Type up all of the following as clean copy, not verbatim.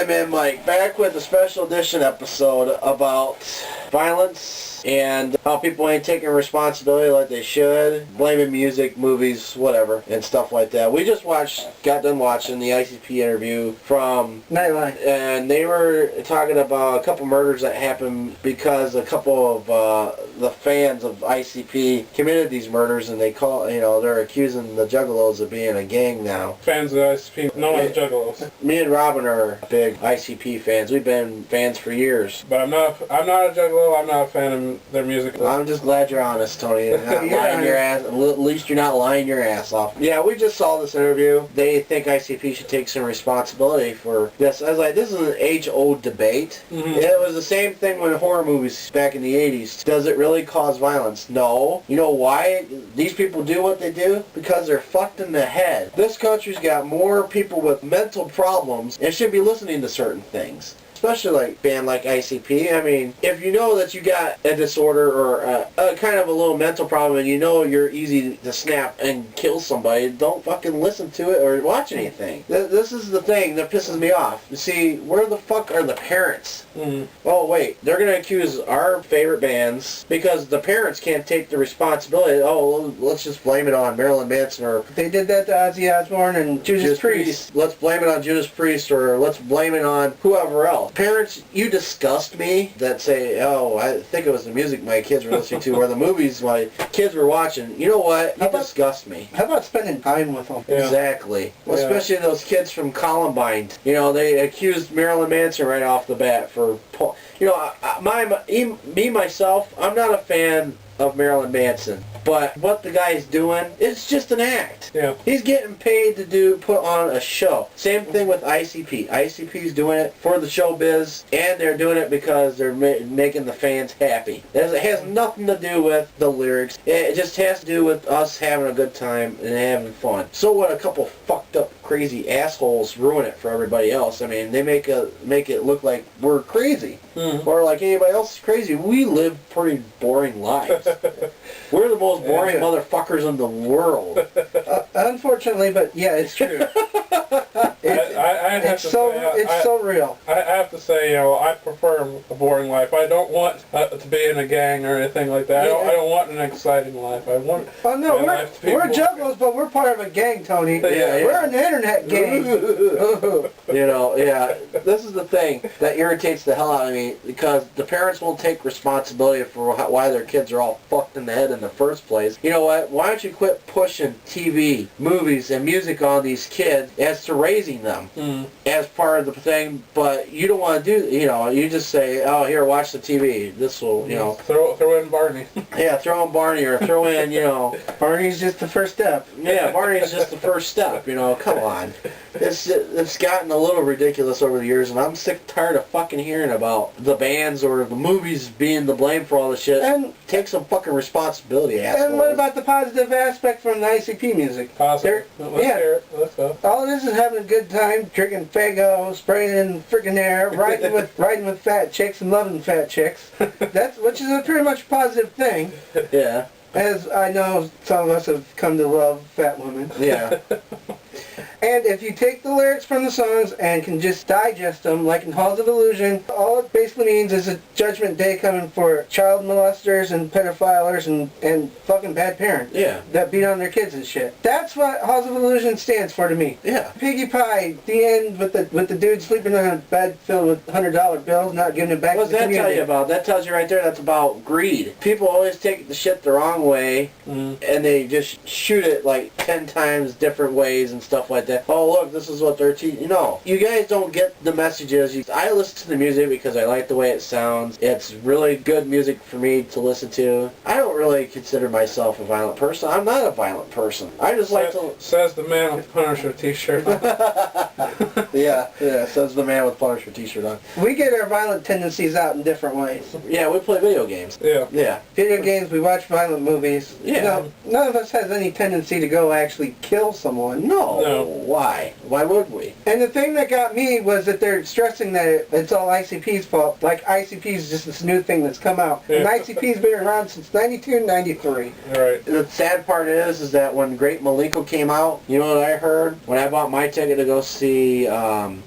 I'm in Mike, back with a special edition episode about violence and how people ain't taking responsibility like they should, blaming music, movies, whatever, and stuff like that. We just got done watching the ICP interview from Nightline, and they were talking about a couple murders that happened because a couple of the fans of ICP committed these murders, and they're accusing the Juggalos of being a gang now. Fans of ICP, known as Juggalos. Me and Robin are big ICP fans. We've been fans for years. But I'm not a Juggalo. I'm not a fan of their music. I'm just glad you're honest, Tony. You're not lying your ass. At least you're not lying your ass off. Yeah, we just saw this interview. They think ICP should take some responsibility for this. I was like, this is an age-old debate. Mm-hmm. It was the same thing with horror movies back in the 80s. Does it really cause violence? No. You know why these people do what they do? Because they're fucked in the head. This country's got more people with mental problems and should be listening to certain things. Especially like a band like ICP. I mean, if you know that you got a disorder or a kind of a little mental problem and you know you're easy to snap and kill somebody, don't fucking listen to it or watch anything. This is the thing that pisses me off. You see, where the fuck are the parents? Mm. Oh wait, they're going to accuse our favorite bands because the parents can't take the responsibility. Oh, let's just blame it on Marilyn Manson, or they did that to Ozzy Osbourne and Judas Priest. Let's blame it on Judas Priest, or let's blame it on whoever else. Parents, you disgust me that say, oh, I think it was the music my kids were listening to or the movies my kids were watching. You know what? You disgust me. How about spending time with them? Yeah. Exactly. Well, especially those kids from Columbine. You know, they accused Marilyn Manson right off the bat for, you know, me myself, I'm not a fan of Marilyn Manson. But what the guy's doing, it's just an act. Yeah. He's getting paid to put on a show. Same thing with ICP. ICP's doing it for the showbiz, and they're doing it because they're making the fans happy. It has nothing to do with the lyrics. It just has to do with us having a good time and having fun. So what a couple fucked up, crazy assholes ruin it for everybody else. I mean, they make it look like we're crazy. Mm. Or like anybody else is crazy. We live pretty boring lives. We're the most boring motherfuckers in the world. Unfortunately, but yeah, it's true. It's so real. I have to say, you know, I prefer a boring life. I don't want to be in a gang or anything like that. I don't want an exciting life. I want. Oh no, we're Juggalos, but we're part of a gang, Tony. Yeah. We're an internet gang. You know, yeah. This is the thing that irritates the hell out of me, because the parents won't take responsibility for why their kids are all fucked in the head in the first place. You know what? Why don't you quit pushing TV, movies, and music on these kids as to raising them as part of the thing? But you don't want to do. You know, you just say, "Oh, here, watch the TV. This will, you know." Throw in Barney. Yeah, throw in Barney, or throw in, you know. Barney's just the first step. Yeah, Barney's just the first step. You know, come on. It's gotten a little ridiculous over the years, and I'm tired of fucking hearing about the bands or the movies being the blame for all this shit. And take some fucking responsibility, asshole. And what about the positive aspect from the ICP music? Positive. Let's hear it. Let's go. All this is having a good time, drinking Faygo, spraying in freaking air, riding with fat chicks and loving fat chicks. Which is a pretty much positive thing. Yeah. As I know some of us have come to love fat women. Yeah. And if you take the lyrics from the songs and can just digest them, like in Halls of Illusion, all it basically means is a judgment day coming for child molesters and pedophilers and fucking bad parents. Yeah. That beat on their kids and shit. That's what Halls of Illusion stands for to me. Yeah. Piggy Pie, the end with the dude sleeping on a bed filled with $100 bills, not giving it back to the community. What's that tell you about? That tells you right there that's about greed. People always take the shit the wrong way, and they just shoot it like 10 times different ways and stuff like that. Oh, look, this is what they're teaching. No, you guys don't get the messages. I listen to the music because I like the way it sounds. It's really good music for me to listen to. I don't really consider myself a violent person. I'm not a violent person. I just like to... Says the man with Punisher t-shirt. Yeah, says the man with Punisher t-shirt on. We get our violent tendencies out in different ways. Yeah, we play video games. Yeah. Video games, we watch violent movies. Yeah. No, none of us has any tendency to go actually kill someone. No. Why? Why would we? And the thing that got me was that they're stressing that it's all ICP's fault. Like ICP is just this new thing that's come out. Yeah. And ICP's been around since '92. 92, 93. Right. The sad part is that when Great Malenko came out, you know what I heard? When I bought my ticket to go see them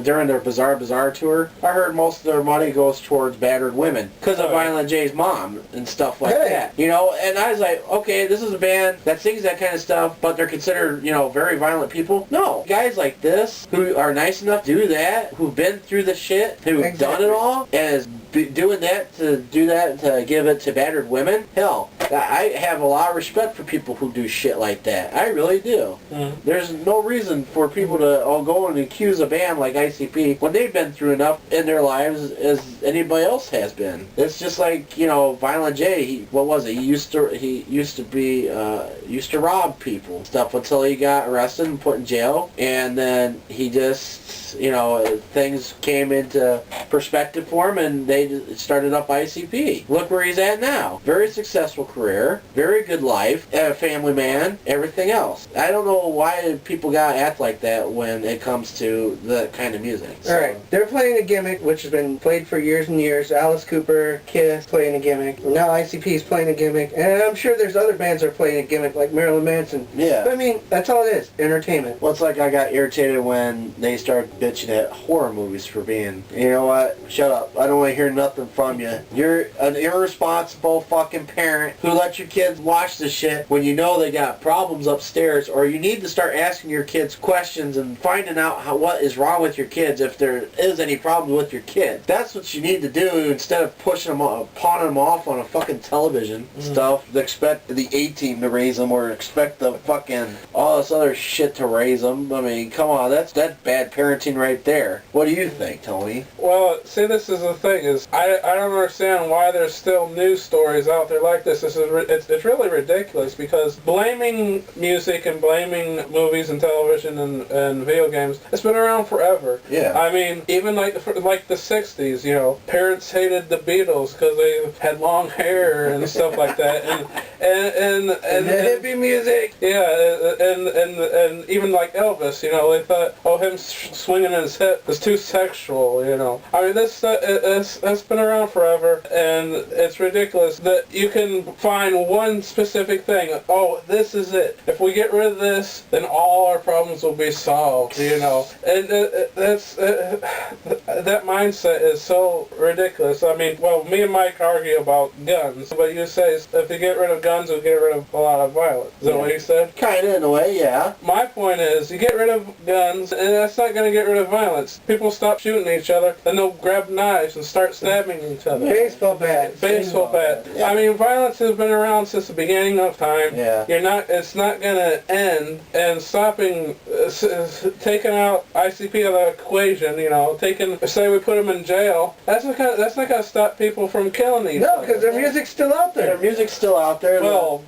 during their Bizarre Bazaar tour, I heard most of their money goes towards battered women because of Violent J's mom and stuff like that. You know, and I was like, okay, this is a band that sings that kind of stuff, but they're considered, you know, very violent people. No, guys like this who are nice enough to do that, who've been through the shit, who've done it all, and is doing that to give it to battered women. Hell, I have a lot of respect for people who do shit like that. I really do. There's no reason for people to go and accuse a band like ICP when they've been through enough in their lives as anybody else has been. It's just like, you know, Violent J. What was it? He used to rob people stuff until he got arrested and put in jail, and then he just, you know, things came into perspective for him, and they started up ICP. Look where he's at now. Very successful career, very good life, a family man, everything else. I don't know why people gotta act like that when it comes to that kind of music. So. All right, they're playing a gimmick which has been played for years and years. Alice Cooper, Kiss playing a gimmick. Now ICP's playing a gimmick, and I'm sure there's other bands that are playing a gimmick like Marilyn Manson. Yeah. But I mean, that's all it is, entertainment. Well, it's like I got irritated when they started bitching at horror movies for being, you know what, shut up. I don't want to hear nothing from you. You're an irresponsible fucking parent who lets your kids watch this shit when you know they got problems upstairs, or you need to start asking your kids questions and finding out what is wrong with your kids if there is any problems with your kids. That's what you need to do instead of pushing them off, pawning them off on a fucking television stuff. Expect the A-team to raise them, or expect the fucking all this other shit to raise them. I mean, come on, that's bad parenting right there. What do you think, Tony? Well, see, this is the thing, is I don't understand why there's still news stories out there like this. It's really ridiculous, because blaming music and blaming movies and television and video games, it's been around forever. Yeah. I mean, even like the 60s, you know, parents hated the Beatles because they had long hair and stuff like that, and hippie music. Yeah, and even like Elvis, you know, they thought, oh, him swinging his hip is too sexual, you know. I mean, that's been around forever, and it's ridiculous that you can find one specific thing. Oh, this is it. If we get rid of this, then all our problems will be solved, you know. And that mindset is so ridiculous. I mean, well, me and Mike argue about guns, but you say if you get rid of guns, we'll get rid of a lot of violence. Is that what you said? Kinda, in a way, yeah. My point is, you get rid of guns, and that's not going to get rid of violence. People stop shooting each other, then they'll grab knives and start stabbing each other. Baseball bat. Baseball bat. Yeah. I mean, violence has been around since the beginning of time. Yeah. It's not going to end, and stopping, taking out ICP out of the equation, you know, say we put them in jail, that's not going to stop people from killing each other. No, because their music's still out there. Their music's still out there. Well,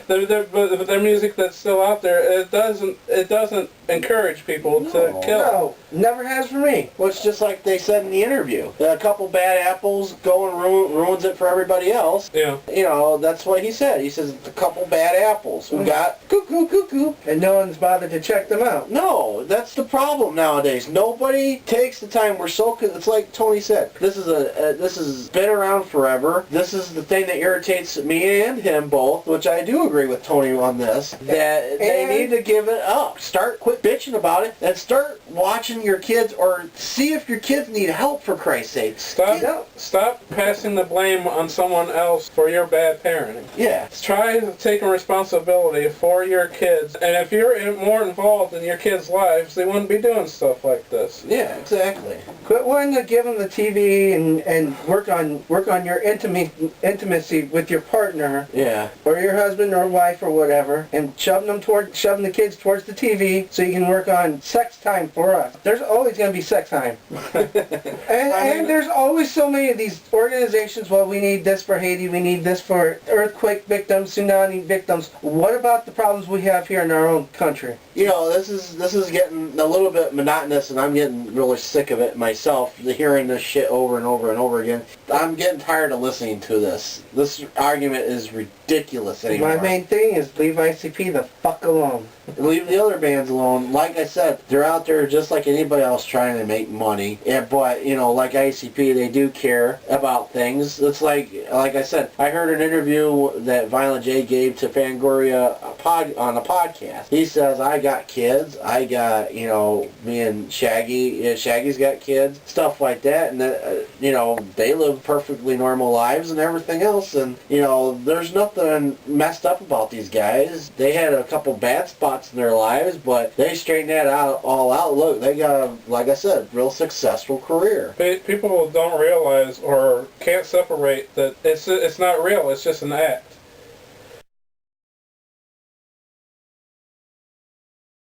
their music that's still out there, it doesn't encourage people to kill. No, never has for me. Well, it's just like they said in the interview. A couple bad apples go and ruins it for everybody else. Yeah. You know, that's what he said. He says a couple bad apples who got cuckoo, cuckoo. And no one's bothered to check them out. No, that's the problem nowadays. Nobody takes the time. It's like Tony said. This has been around forever. This is the thing that irritates me and him both, which I do agree with Tony on this, that they need to give it up. Quit bitching about it and start watching your kids, or see if your kids need help, for Christ's sake. Stop passing the blame on someone else for your bad parenting. Yeah. Try taking responsibility for your kids, and if you're more involved in your kids' lives, they wouldn't be doing stuff like this. Yeah, exactly. Quit wanting to give them the TV and work on your intimacy with your partner. Yeah. Or your husband or wife or whatever, and shoving the kids towards the TV so you can work on sex time for us. There's always going to be sex time. and there's always so many of these organizations, well, we need this for Haiti, we need this for earthquake victims, tsunami victims. What about the problems we have here in our own country? You know, this is getting a little bit monotonous, and I'm getting really sick of it myself, hearing this shit over and over and over again. I'm getting tired of listening to this. This argument is ridiculous anymore. My main main thing is leave ICP the fuck alone. Leave the other bands alone. Like I said, they're out there just like anybody else trying to make money. But, like ICP, they do care about things. It's like I said, I heard an interview that Violent J gave to Fangoria on a podcast. He says, I got kids. I got, me and Shaggy. Shaggy's got kids. Stuff like that. And, they live perfectly normal lives and everything else. And, there's nothing messed up about these guys. They had a couple bad spots in their lives, but they straightened that all out. Look, they got like I said, real successful career. People don't realize or can't separate that it's not real. It's just an act.